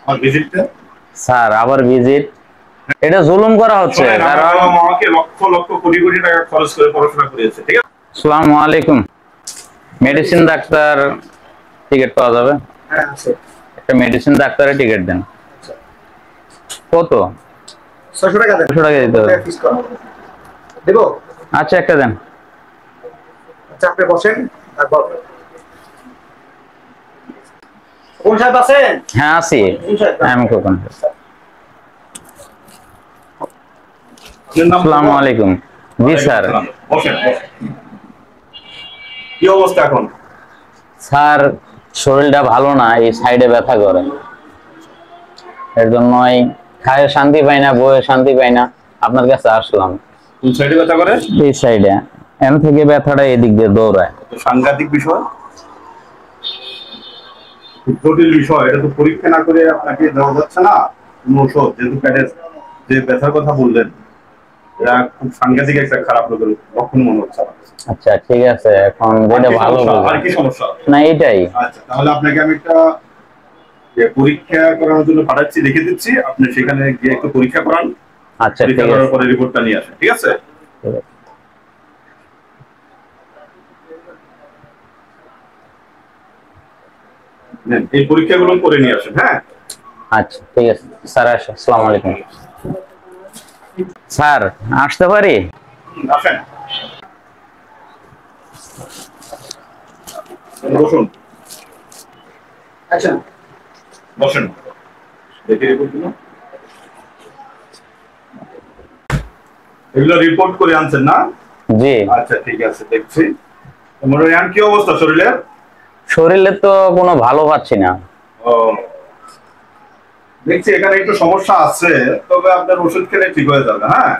আর ভিজিটটা sir আবার visit, এটা জুলুম করা হচ্ছে। কারণ আমাকে লক্ষ লক্ষ কোটি কোটি টাকা খরচ করে পড়াশোনা করিয়েছে, ঠিক আছে? আসসালামু আলাইকুম, মেডিসিন ডাক্তার টিকিট পাওয়া যাবে? হ্যাঁ আছে। একটা মেডিসিন ডাক্তারের টিকিট দেন। কত? 600 টাকা দেন। 600 টাকা দিতে হবে। ফিস কর দেব। আচ্ছা একটা দেন। আচ্ছা আপনি বসেন আর বলবেন। কোন সাহেব আছেন? হ্যাঁ আছি, আমি কখন। আসসালামু আলাইকুম। জি স্যার। বসেন। কি অবস্থা এখন? স্যার শরীরটা ভালো না, এই সাইডে ব্যথা করে, এর জন্যই খায়ে শান্তি পাই না, বয়ে শান্তি পাই না, আপনার কাছে আসলাম। কোন সাইডে ব্যথা করে? এই সাইডে, এন থেকে ব্যথাটা এদিক দিয়ে দৌড়ায়। সাংঘাতিক বিষয়, জটিল বিষয়। এটা তো পরীক্ষা না করে আপনাকে দেওয়া যাচ্ছে না কোনো ওষুধ। যেহেতু পেটের যে ব্যথার কথা বললেন, এটা খুব সাংঘাতিক একটা খারাপ লক্ষণ মনে হচ্ছে। আচ্ছা ঠিক আছে, এখন যেটা ভালো আর কি সমস্যা না এটাই। আচ্ছা তাহলে আপনাকে আমি একটা পরীক্ষা করানোর জন্য পাঠাচ্ছি, লিখে দিচ্ছি, আপনি সেখানে গিয়ে একটু পরীক্ষা করান। আচ্ছা ঠিক পরীক্ষা করার আছে, পরে রিপোর্টটা নিয়ে আসেন, ঠিক আছে? এই পরীক্ষাগুলো করে নিয়ে আসেন। হ্যাঁ আচ্ছা ঠিক আছে স্যার। আসসালামু আলাইকুম স্যার, আসতে পারি? আসেন, বসুন। আচ্ছা বসেন, দেখে রিপোর্টগুলো। এগুলো রিপোর্ট করে আনছেন না? জি। আচ্ছা ঠিক আছে, দেখছি। মোটামুটি কি অবস্থা শরীরের? শরীরে তো কোনো ভালো পাচ্ছি না। ও, দেখছি এখানে একটু সমস্যা আছে, তবে আপনার ওষুধ খেলে ঠিক হয়ে যাবে। হ্যাঁ,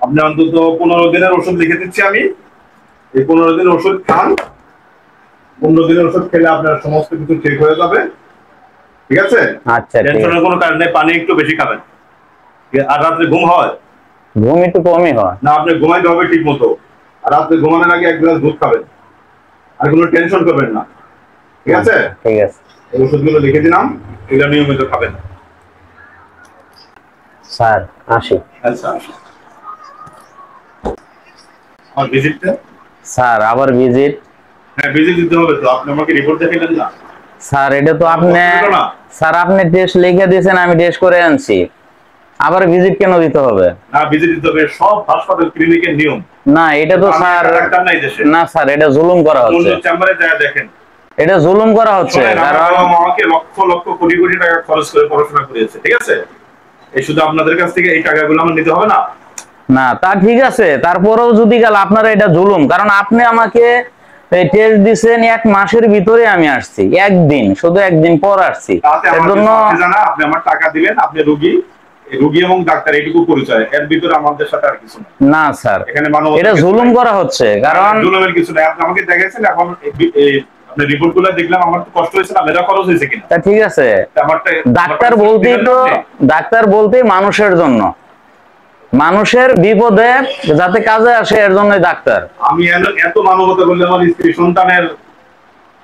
আপনি অন্তত 15 দিনের ওষুধ লিখে দিচ্ছি আমি। এই 15 দিন ওষুধ খান। 15 দিনের ওষুধ খেলে আপনার সমস্ত কিছু ঠিক হয়ে যাবে, ঠিক আছে? আচ্ছা টেনশনের কোনো কারণ নেই, পানি একটু বেশি খাবেন। আর রাত্রে ঘুম হয়? ঘুম একটু কমই হয়। না, আপনি ঘুমাইতে হবে ঠিক মতো। আর রাত্রে ঘুমানোর আগে 1 গ্লাস দুধ খাবেন। আর কোনো টেনশন করবেন না, ঠিক আছে? ঠিক আছে। এই ওষুধগুলো লিখে দিলাম, এগুলো নিয়মিত খাবেন। স্যার আসি। আচ্ছা, আর ভিজিটটা? স্যার আবার ভিজিট? হ্যাঁ ভিজিট দিতে হবে তো। আপনি আমাকে রিপোর্ট দেখাইলেন না? স্যার এটা তো আপনি, স্যার আপনি টেস্ট লিখে দিয়েছেন, আমি টেস্ট করে আনছি, আবার ভিজিট কেন দিতে হবে? না, ভিজিট দিতে হবে, সব হাসপাতাল ক্লিনিকের নিয়ম। না এটা তো স্যার, না স্যার এটা জুলুম করা হচ্ছে। চেম্বারে যায় দেখেন, এটা জুলুম করা হচ্ছে। কারণ আমাকে লক্ষ লক্ষ কোটি কোটি টাকা খরচ করে পড়াশোনা করিয়েছে, ঠিক আছে? এই শুধু আপনাদের কাছ থেকে এই টাকাগুলো আমার নিতে হবে না? না তা ঠিক আছে, তারপরেও যদি গেল আপনারা এটা জুলুম, কারণ আপনি আমাকে টেস্ট দিছেন 1 মাসের ভিতরে, আমি আসছি একদিন, শুধু একদিন পর আসছি। এর জন্য আপনি আমার টাকা দিলেন, আপনি রোগী, রোগী এবং ডাক্তার এইটুকু পরিচয়, এর ভিতরে আমাদের সাথে আর কিছু না স্যার, এখানে এটা জুলুম করা হচ্ছে। কারণ জুলুমের কিছু নাই। আপনি আমাকে দেখাইছেন, এখন আপনি রিপোর্টগুলো দেখলাম, আমার তো কষ্ট হয়েছে না, মেধা খরচ হয়েছে কিনা? তা ঠিক আছে, ডাক্তার বলতেই তো, ডাক্তার বলতেই মানুষের জন্য, মানুষের বিপদে যাতে কাজে আসে, এর জন্যই ডাক্তার। আমি এত মানবতা বললে আমার স্ত্রী সন্তানের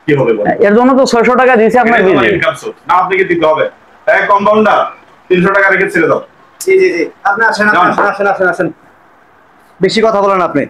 কি হবে? এর জন্য তো 600 টাকা দিয়েছি আপনার ভিজিট। না, আপনাকে দিতে হবে। এক কম্পাউন্ডার 300 টাকা রেখে ছেড়ে দাও। জি জি জি, আপনি আসেন, আসেন আসেন আসেন, বেশি কথা বলেন আপনি।